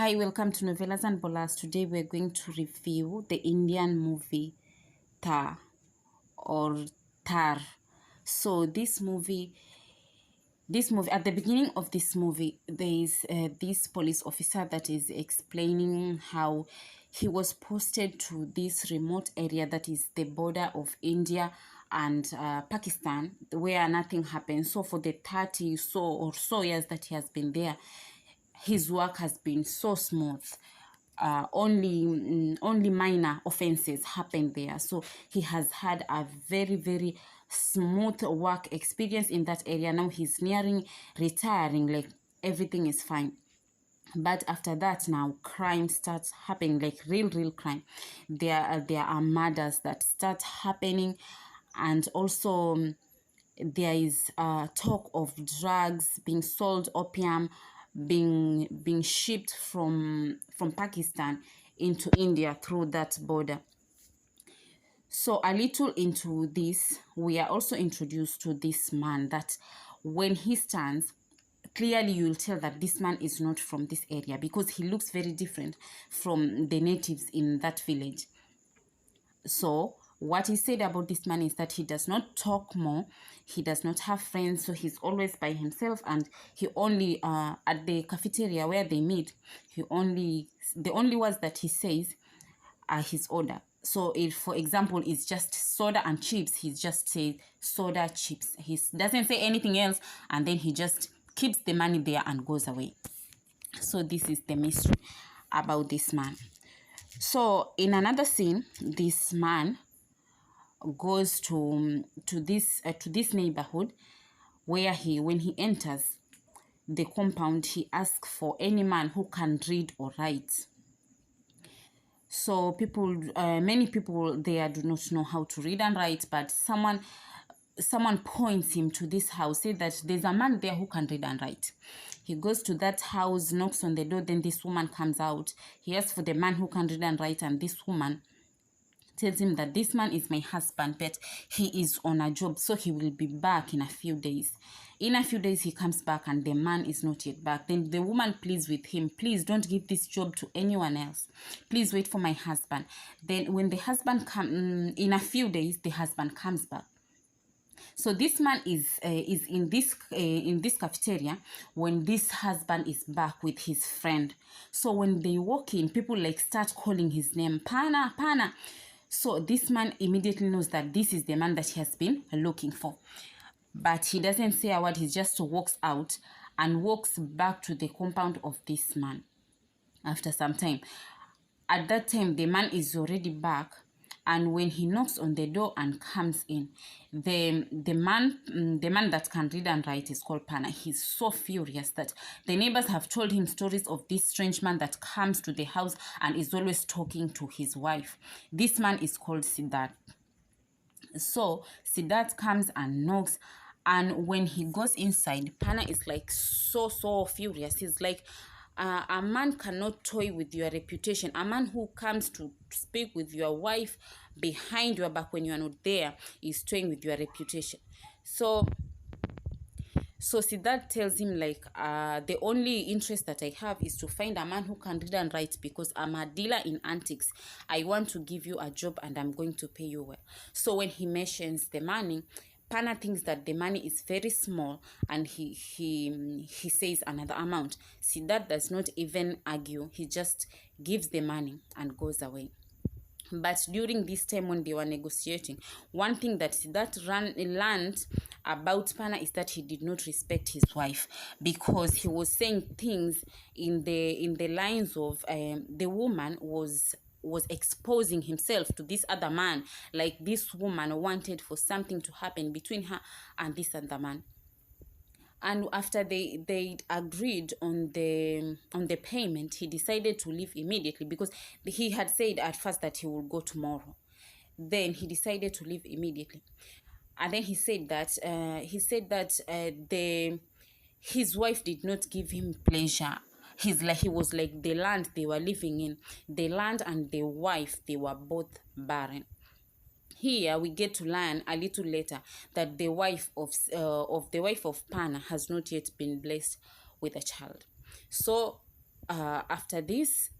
Hi, welcome to Novelas and Bolas. Today we're going to review the Indian movie Thar or Thar. So this movie at the beginning of this movie, there is this police officer that is explaining how he was posted to this remote area that is the border of India and Pakistan, where nothing happens. So for the 30 or so years that he has been there, his work has been so smooth. Only minor offenses happen there, so he has had a very smooth work experience in that area. Now he's nearing retiring, like everything is fine. But after that, now crime starts happening, like real crime. There are murders that start happening, and also there is talk of drugs being sold, opium being shipped from Pakistan into India through that border. So a little into this, we are also introduced to this man that when he stands, clearly you will tell that this man is not from this area because he looks very different from the natives in that village. So what he said about this man is that he does not talk more, he does not have friends, so he's always by himself, and he only at the cafeteria where they meet, the only words that he says are his order. So if, for example, it's just soda and chips, he just says soda, chips. He doesn't say anything else, and then he just keeps the money there and goes away. So this is the mystery about this man. So in another scene, this man goes to this neighborhood where when he enters the compound, he asks for any man who can read or write. So many people there do not know how to read and write, but someone points him to this house, say that there's a man there who can read and write. He goes to that house, knocks on the door, then this woman comes out. He asks for the man who can read and write, and this woman tells him that this man is my husband, but he is on a job, so he will be back in a few days. In a few days, he comes back and the man is not yet back. Then the woman pleads with him, please don't give this job to anyone else. Please wait for my husband. Then when the husband comes, in a few days, the husband comes back. So this man is in this cafeteria when this husband is back with his friend. So when they walk in, people like start calling his name, Pana, Pana. So this man immediately knows that this is the man that he has been looking for. But he doesn't say a word, he just walks out and walks back to the compound of this man after some time. At that time, the man is already back, and when he knocks on the door and comes in, the man that can read and write is called Pana. He's so furious that the neighbors have told him stories of this strange man that comes to the house and is always talking to his wife. This man is called Siddharth. So Siddharth comes and knocks, and when he goes inside, Pana is like so furious. He's like, a man cannot toy with your reputation. A man who comes to speak with your wife behind your back when you are not there is toying with your reputation. So Siddharth tells him, like, the only interest that I have is to find a man who can read and write because I'm a dealer in antiques. I want to give you a job and I'm going to pay you well. So when he mentions the money, Pana thinks that the money is very small, and he says another amount. Siddharth does not even argue. He just gives the money and goes away. But during this time when they were negotiating, one thing that Siddharth learned about Pana is that he did not respect his wife, because he was saying things in the lines of the woman was exposing himself to this other man, like this woman wanted for something to happen between her and this other man. And after they agreed on the payment, he decided to leave immediately, because he had said at first that he would go tomorrow. Then he decided to leave immediately, and then he said that his wife did not give him pleasure. He was like, the land they were living in, the land and the wife, they were both barren. Here we get to learn a little later that the wife of Pana has not yet been blessed with a child. So after this,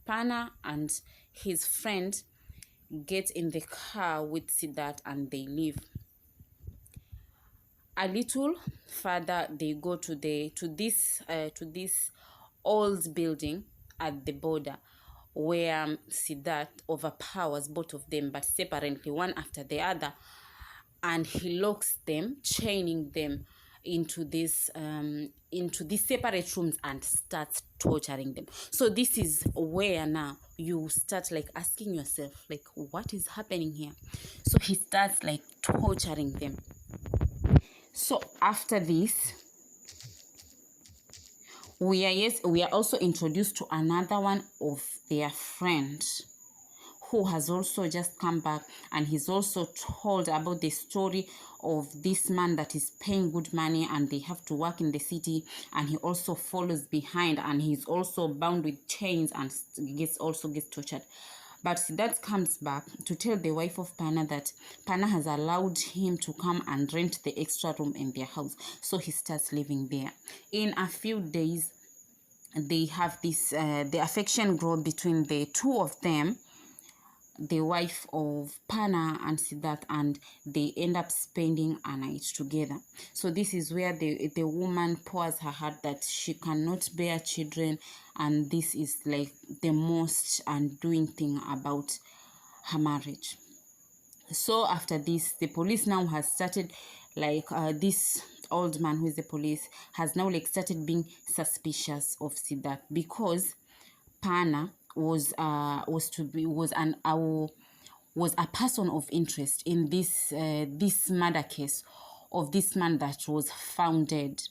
Pana and his friend get in the car with Siddharth and they leave. A little further, they go to this old building at the border, where Siddharth overpowers both of them, but separately, one after the other, and he locks them, chaining them into these separate rooms and starts torturing them. So this is where now you start like asking yourself, like, what is happening here? So he starts like torturing them. So after this, we are also introduced to another one of their friends who has also just come back, and he's also told about the story of this man that is paying good money and they have to work in the city, and he also follows behind and he's also bound with chains and gets tortured. But Siddharth comes back to tell the wife of Pana that Pana has allowed him to come and rent the extra room in their house. So he starts living there. In a few days, they have this, the affection grow between the two of them, the wife of Pana and Siddharth, and they end up spending a night together. So this is where the woman pours her heart that she cannot bear children, and this is like the most undoing thing about her marriage. So after this, the police now has started like this old man who is the police has now like started being suspicious of Siddharth, because Pana was a person of interest in this murder case of this man that was found dead,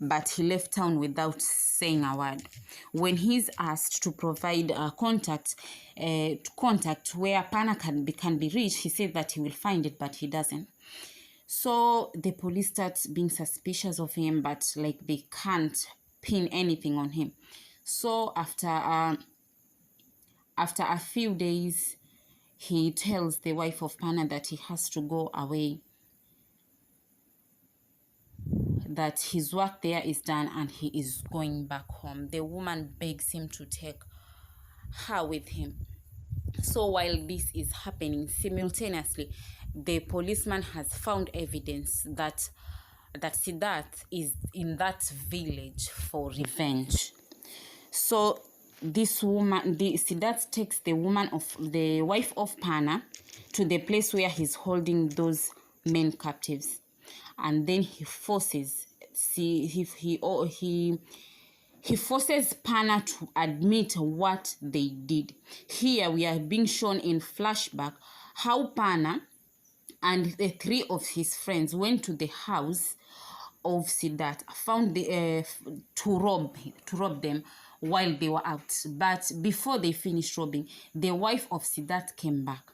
but he left town without saying a word. When he's asked to provide contact where Pana can be reached, he said that he will find it, but he doesn't. So the police start being suspicious of him, but like they can't pin anything on him. So after a few days, he tells the wife of Pana that he has to go away, that his work there is done and he is going back home. The woman begs him to take her with him. So while this is happening, simultaneously, the policeman has found evidence that Siddharth is in that village for revenge. So this woman, Siddharth takes the wife of Pana to the place where he's holding those men captives, and then he forces Pana to admit what they did. Here we are being shown in flashback how Pana and the three of his friends went to the house of Siddharth, found to rob them while they were out. But before they finished robbing, the wife of Siddharth came back,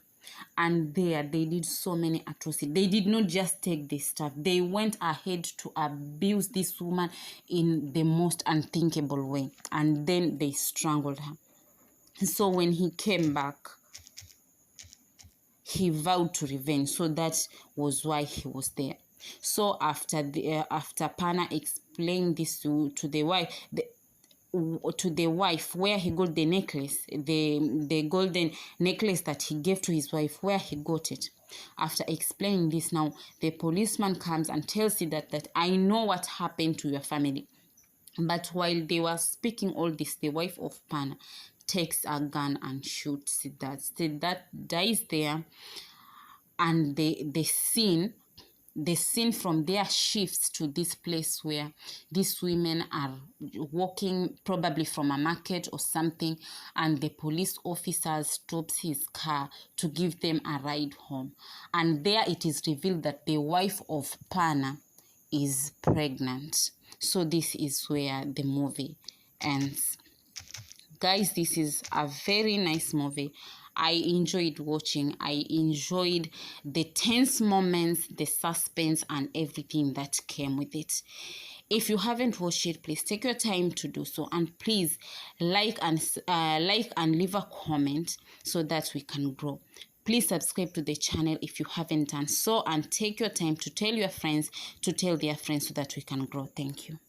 and there they did so many atrocities. They did not just take this stuff, they went ahead to abuse this woman in the most unthinkable way, and then they strangled her. So when he came back, he vowed to revenge. So that was why he was there. So after Pana explained this to the wife, where he got the necklace, the golden necklace that he gave to his wife, where he got it. After explaining this, now the policeman comes and tells you that I know what happened to your family. But while they were speaking all this, the wife of Pana takes a gun and shoots Siddharth. Siddharth dies there, and the scene from there shifts to this place where these women are walking, probably from a market or something, and the police officer stops his car to give them a ride home. And there it is revealed that the wife of Pana is pregnant. So this is where the movie ends. Guys, this is a very nice movie. I enjoyed watching. I enjoyed the tense moments, the suspense, and everything that came with it. If you haven't watched it, please take your time to do so, and please like and leave a comment so that we can grow. Please subscribe to the channel if you haven't done so, and take your time to tell your friends to tell their friends so that we can grow. Thank you.